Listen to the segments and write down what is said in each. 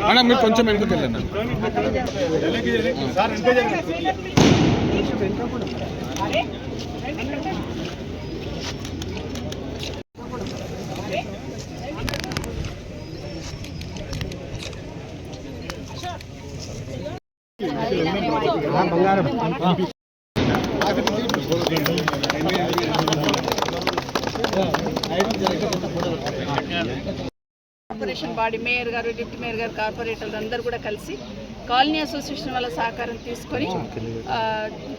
అన్న మీరు కొంచెం వెనుకకి వెళ్ళండి. కార్పొరేషన్ బాడీ మేయర్ గారు, డిప్యూటీ మేయర్ గారు, కార్పొరేటర్లు అందరూ కూడా కలిసి కాలనీ అసోసియేషన్ వాళ్ళ సహకారం తీసుకొని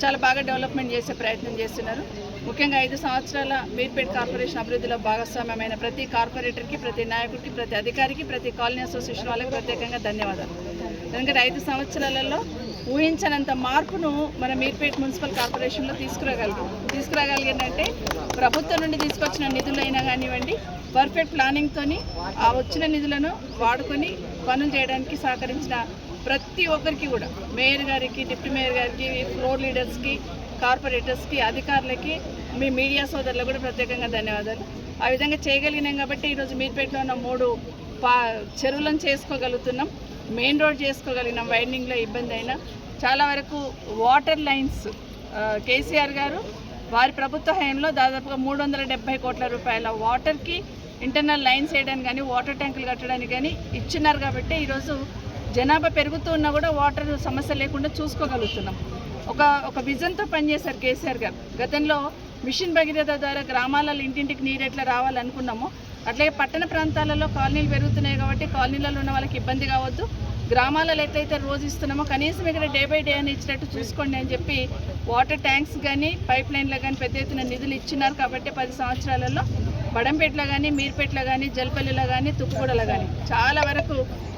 చాలా బాగా డెవలప్మెంట్ చేసే ప్రయత్నం చేస్తున్నారు. ముఖ్యంగా 5 సంవత్సరాల మీర్పేట్ కార్పొరేషన్ అభివృద్ధిలో భాగస్వామ్యమైన ప్రతి కార్పొరేటర్కి, ప్రతి నాయకుడికి, ప్రతి అధికారికి, ప్రతి కాలనీ అసోసియేషన్ వాళ్ళకి ప్రత్యేకంగా ధన్యవాదాలు. ఎందుకంటే 5 సంవత్సరాలలో ఊహించనంత మార్పును మన మీర్పేట్ మున్సిపల్ కార్పొరేషన్లో తీసుకురాగలిగిందంటే ప్రభుత్వం నుండి తీసుకొచ్చిన నిధులైనా కానివ్వండి, పర్ఫెక్ట్ ప్లానింగ్తోని ఆ వచ్చిన నిధులను వాడుకొని పనులు చేయడానికి సహకరించిన ప్రతి ఒక్కరికి కూడా, మేయర్ గారికి, డిప్యూటీ మేయర్ గారికి, ఫ్లోర్ లీడర్స్కి, కార్పొరేటర్స్కి, అధికారులకి, మీ మీడియా సోదరులకు కూడా ప్రత్యేకంగా ధన్యవాదాలు. ఆ విధంగా చేయగలిగినాం కాబట్టి ఈరోజు మీర్పేటలో ఉన్న 3 చెరువులను చేసుకోగలుగుతున్నాం, మెయిన్ రోడ్ చేసుకోగలిగినాం. వైండింగ్లో ఇబ్బంది అయినా చాలా వరకు వాటర్ లైన్స్ కేసీఆర్ గారు వారి ప్రభుత్వ హయాంలో దాదాపుగా 370 కోట్ల రూపాయల వాటర్కి ఇంటర్నల్ లైన్స్ వేయడానికి కానీ, వాటర్ ట్యాంకులు కట్టడానికి కానీ ఇచ్చినారు. కాబట్టి ఈరోజు జనాభా పెరుగుతూ ఉన్నా కూడా వాటర్ సమస్య లేకుండా చూసుకోగలుగుతున్నాం. ఒక విజన్తో పనిచేశారు కేసీఆర్ గారు. గతంలో మిషన్ భగీరథ ద్వారా గ్రామాలలో ఇంటింటికి నీరు ఎట్లా రావాలనుకున్నామో అట్లాగే పట్టణ ప్రాంతాలలో కాలనీలు పెరుగుతున్నాయి కాబట్టి కాలనీలలో ఉన్న వాళ్ళకి ఇబ్బంది కావద్దు, గ్రామాలలో ఎట్లయితే రోజు ఇస్తున్నామో కనీసం ఇక్కడ డే బై డే అని ఇచ్చినట్టు చూసుకోండి అని చెప్పి వాటర్ ట్యాంక్స్ కానీ, పైప్ లైన్లో కానీ పెద్ద ఎత్తున నిధులు ఇచ్చినారు. కాబట్టి 10 సంవత్సరాలలో బడంపేటలో కానీ, మీర్పేటలో కానీ, జల్పల్లిలో కానీ, తుక్కుగూడలో కానీ చాలా వరకు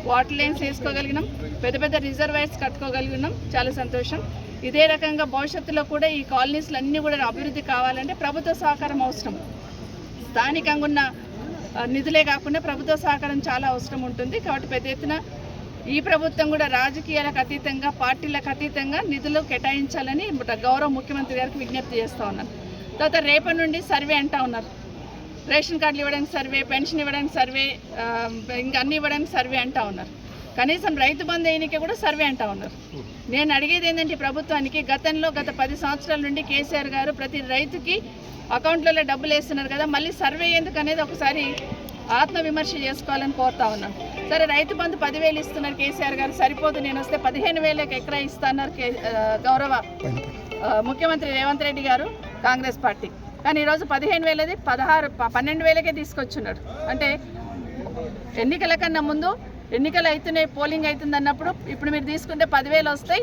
వాటర్ లైన్స్ వేసుకోగలిగినాం, పెద్ద పెద్ద రిజర్వాయర్స్ కట్టుకోగలిగినాం. చాలా సంతోషం. ఇదే రకంగా భవిష్యత్తులో కూడా ఈ కాలనీస్లు అన్నీ కూడా అభివృద్ధి కావాలంటే ప్రభుత్వ సహకారం అవసరం. స్థానికంగా ఉన్న నిధులే కాకుండా ప్రభుత్వ సహకారం చాలా అవసరం ఉంటుంది. కాబట్టి పెద్ద ఎత్తున ఈ ప్రభుత్వం కూడా రాజకీయాలకు అతీతంగా, పార్టీలకు అతీతంగా నిధులు కేటాయించాలని గౌరవ ముఖ్యమంత్రి గారికి విజ్ఞప్తి చేస్తూ ఉన్నాను. తర్వాత రేపటి నుండి సర్వే అంటూ ఉన్నారు. రేషన్ కార్డులు ఇవ్వడానికి సర్వే, పెన్షన్ ఇవ్వడానికి సర్వే, ఇంకా అన్ని ఇవ్వడానికి సర్వే అంటూ ఉన్నారు. కనీసం రైతు బంధు ఎన్నిక కూడా సర్వే అంటూ ఉన్నారు. నేను అడిగేది ఏంటంటే ప్రభుత్వానికి, గత 10 సంవత్సరాల నుండి కేసీఆర్ గారు ప్రతి రైతుకి అకౌంట్లలో డబ్బులు వేస్తున్నారు కదా, మళ్ళీ సర్వే ఎందుకు అనేది ఒకసారి ఆత్మవిమర్శ చేసుకోవాలని కోరుతా ఉన్నాను. సరే, రైతు బంధు 10,000 ఇస్తున్నారు కేసీఆర్ గారు, సరిపోదు, నేను వస్తే 15,000 ఎకరా ఇస్తున్నారు గౌరవ ముఖ్యమంత్రి రేవంత్ రెడ్డి గారు, కాంగ్రెస్ పార్టీ. కానీ ఈరోజు 15,000ది 12,000కే తీసుకొచ్చున్నాడు. అంటే ఎన్నికల కన్నా ముందు ఎన్నికలు అవుతున్నాయి, పోలింగ్ అవుతుంది అన్నప్పుడు ఇప్పుడు మీరు తీసుకుంటే 10,000 వస్తాయి,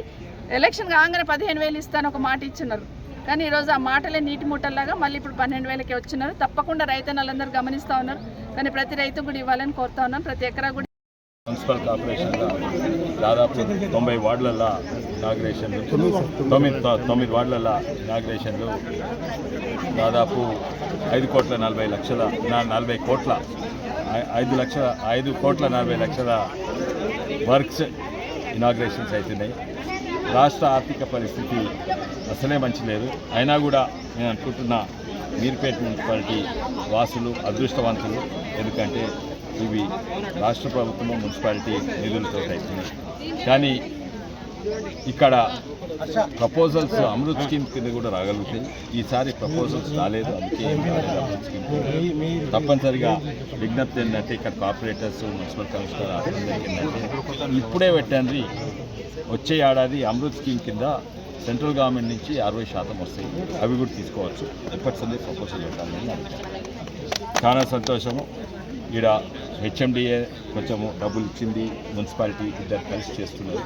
ఎలక్షన్ కాగానే 15,000 ఇస్తాను ఒక మాట ఇచ్చున్నారు. కానీ ఈరోజు ఆ మాటలే నీటి మూటల్లాగా మళ్ళీ ఇప్పుడు 12,000కే వచ్చినారు. తప్పకుండా రైతన్నలందరూ గమనిస్తూ ఉన్నారు. కానీ ప్రతి రైతు కూడా ఇవ్వాలని కోరుతా ఉన్నాను. ప్రతి ఎకరా కూడా మున్సిపల్ కార్పొరేషన్లో దాదాపు 90 వార్డులలో ఇనాగ్రేషన్లు, 9 వార్డులలో ఇనాగ్రేషన్లు, దాదాపు 5 కోట్ల 40 లక్షల 40 కోట్ల 5 కోట్ల 40 లక్షల వర్క్స్ ఇనాగ్రేషన్స్ అవుతున్నాయి. రాష్ట్ర ఆర్థిక పరిస్థితి అసలే మంచి లేదు. అయినా కూడా నేను అనుకుంటున్నా మీర్పేట్ మున్సిపాలిటీ వాసులు అదృష్టవంతులు. ఎందుకంటే ఇవి రాష్ట్ర ప్రభుత్వం మున్సిపాలిటీ నిధులతో అవుతున్నాయి. కానీ ఇక్కడ ప్రపోజల్స్ అమృత్ స్కీమ్ కింద కూడా రాగలుగుతాయి. ఈసారి ప్రపోజల్స్ రాలేదు, అందుకే అమృత్ స్కీమ్ తప్పనిసరిగా విజ్ఞప్తి ఏంటంటే ఇక్కడ కార్పొరేటర్స్, మున్సిపల్ కమిషనర్ ఏంటంటే ఇప్పుడే పెట్టండి, వచ్చే ఏడాది అమృత్ స్కీమ్ కింద సెంట్రల్ గవర్నమెంట్ నుంచి 60% వస్తాయి, అవి కూడా తీసుకోవచ్చు. ఎప్పటిసందే ప్రపోజల్ పెట్టాలని చాలా సంతోషము. ఈడ హెచ్ఎండిఏ కొంచెము డబ్బులు ఇచ్చింది, మున్సిపాలిటీ ఇద్దరు కలిసి చేస్తున్నారు.